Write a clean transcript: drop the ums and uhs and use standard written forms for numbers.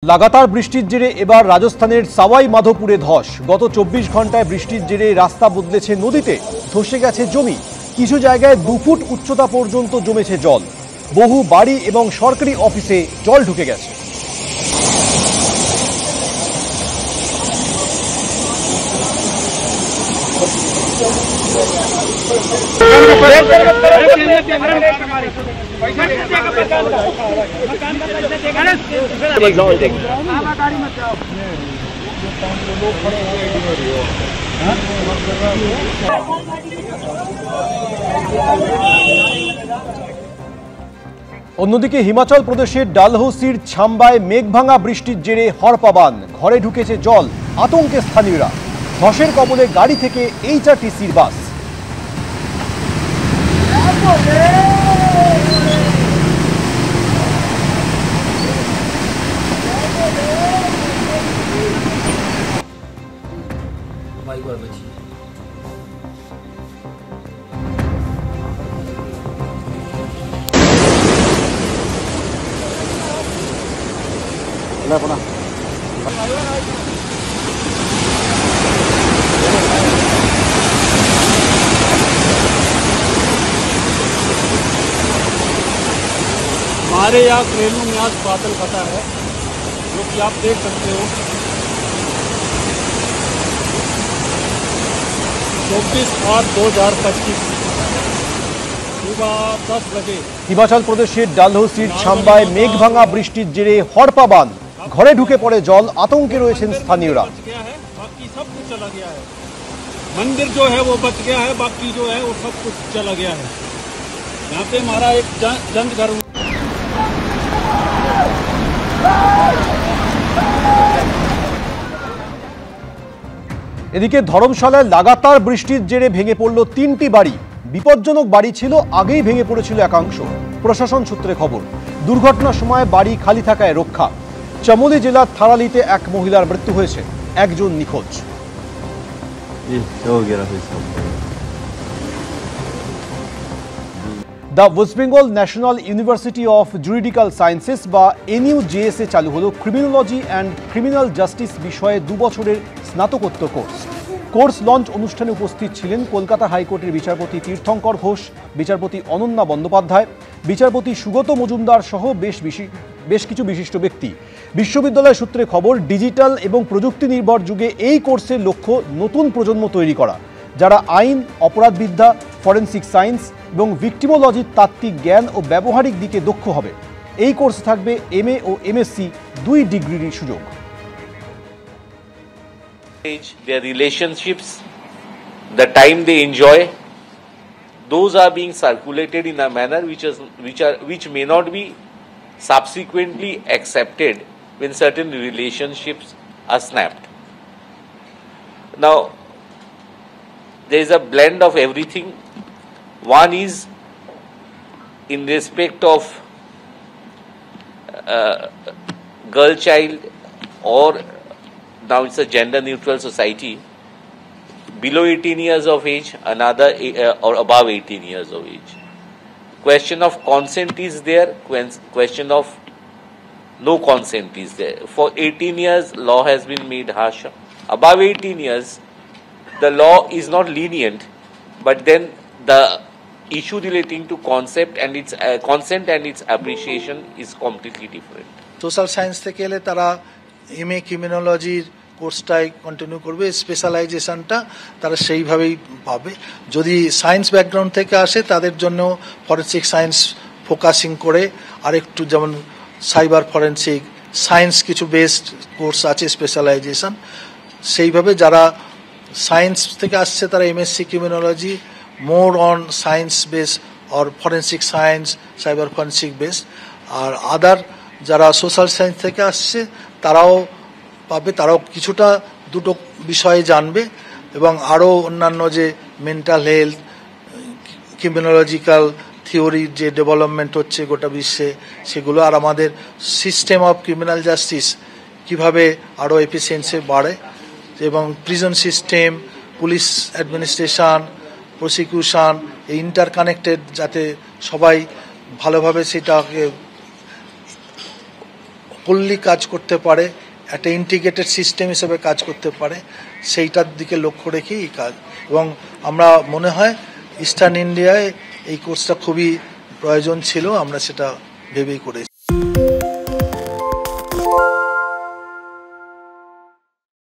লাগাতার বৃষ্টির জেরে এবার রাজস্থানের সাওয়াই মাধোপুরে ধস। গত 24 ঘন্টায় বৃষ্টির জেরে রাস্তা বদলেছে নদীতে, ধসে গেছে জমি। কিছু জায়গায় 2 ফুট উচ্চতা পর্যন্ত জমেছে জল। বহু বাড়ি এবং সরকারি অফিসে জল ঢুকে গেছে। অন্যদিকে হিমাচল প্রদেশের ডালহৌসির ছাম্বায় মেঘভাঙা বৃষ্টির জেরে হড়পাবান, ঘরে ঢুকেছে জল, আতঙ্কে স্থানীয়রা। ধসের কবলে গাড়ি থেকে এইচআরটিসির বাস। हमारे यहाँ ट्रेनों में आज बादल फटा है, जो कि आप देख सकते हो। 24/8/2025 सुबह 10 बजे হিমাচল প্রদেশের ডালহৌসির ছাম্বায় মেঘভাঙা বৃষ্টির জেরে হড়পাবান, ঘরে ঢুকে পড়ে জল, আতঙ্কে রয়েছেন স্থানীয়রা। बाकी सब कुछ चला गया है। मंदिर जो है वो बच गया है, बाकी जो है वो सब कुछ चला गया है। यहाँ पे हमारा एक जंग घर। এদিকে ধর্মশালায় লাগাতার বৃষ্টির জেরে ভেঙে পড়ল 3টি বাড়ি। বিপজ্জনক বাড়ি ছিল, আগেই ভেঙে পড়েছিল একাংশ। প্রশাসন সূত্রে খবর, দুর্ঘটনার সময় বাড়ি খালি থাকায় রক্ষা। চামোলি জেলার থারালিতে এক মহিলার মৃত্যু হয়েছে, একজন নিখোঁজ। The West Bengal national university of juridical sciences বা NUJS চালু হলো ক্রিমিনোলজি অ্যান্ড ক্রিমিনাল জাস্টিস বিষয়ে 2 বছরের স্নাতকোত্তর কোর্স লঞ্চ অনুষ্ঠানে উপস্থিত ছিলেন কলকাতা হাইকোর্টের বিচারপতি তীর্থঙ্কর ঘোষ, বিচারপতি অনন্যা বন্দ্যোপাধ্যায়, বিচারপতি সুগত মজুমদার সহ বেশ কিছু বিশিষ্ট ব্যক্তি। বিশ্ববিদ্যালয় সূত্রে খবর, ডিজিটাল এবং প্রযুক্তি নির্ভর যুগে এই কোর্সের লক্ষ্য নতুন প্রজন্ম তৈরি করা, যারা আইন, অপরাধবিদ্যা, ফরেনসিক সায়েন্স এবং ভিক্টিমোলজির তাত্ত্বিক জ্ঞান ও ব্যবহারিক দিকে দক্ষ হবে। এই কোর্সে থাকবে MA ও MSc 2 ডিগ্রির সুযোগ। Their relationships, the time they enjoy, those are being circulated in a manner which may not be subsequently accepted when certain relationships are snapped. Now, there is a blend of everything. One is in respect of girl child, or now it's a gender neutral society, below 18 years of age, another or above 18 years of age. Question of consent is there, question of no consent is there. For 18 years, law has been made harsher. Above 18 years, the law is not lenient, but then the issue relating to consent and its appreciation is completely different. Social science থেকে এলে তারা MA ক্রিমিনোলজির কোর্সটাই continue করবে, স্পেশালাইজেশনটা তারা সেইভাবেই পাবে। যদি science background থেকে আসে তাদের জন্য ফরেনসিক সায়েন্স ফোকাসিং করে আরেকটু, যেমন সাইবার ফরেনসিক সায়েন্স কিছু বেসড কোর্স আছে স্পেশালাইজেশন, সেইভাবে যারা সায়েন্স থেকে আসছে তারা MSc criminology more on science base or forensic science, cyber forensic base. আর আদার যারা সোশ্যাল সায়েন্স থেকে আসছে তারাও পাবে, তারাও কিছুটা দুটো বিষয়ে জানবে এবং আরও অন্যান্য যে মেন্টাল হেলথ, ক্রিমিনোলজিক্যাল থিওরির যে ডেভেলপমেন্ট হচ্ছে গোটা বিশ্বে সেগুলো, আর আমাদের সিস্টেম অফ ক্রিমিনাল জাস্টিস কীভাবে আরও এফিসিয়েন্সি বাড়ে এবং prison system, police administration, prosecution এই ইন্টারকানেক্টেড, যাতে সবাই ভালোভাবে সেটাকে ফুললি কাজ করতে পারে, একটা ইন্টিগ্রেটেড সিস্টেম হিসেবে কাজ করতে পারে, সেইটার দিকে লক্ষ্য রেখেই এই কাজ। এবং আমরা মনে হয় ইস্টার্ন ইন্ডিয়ায় এই কোর্সটা খুবই প্রয়োজন ছিল, আমরা সেটা ভেবেই করেছি।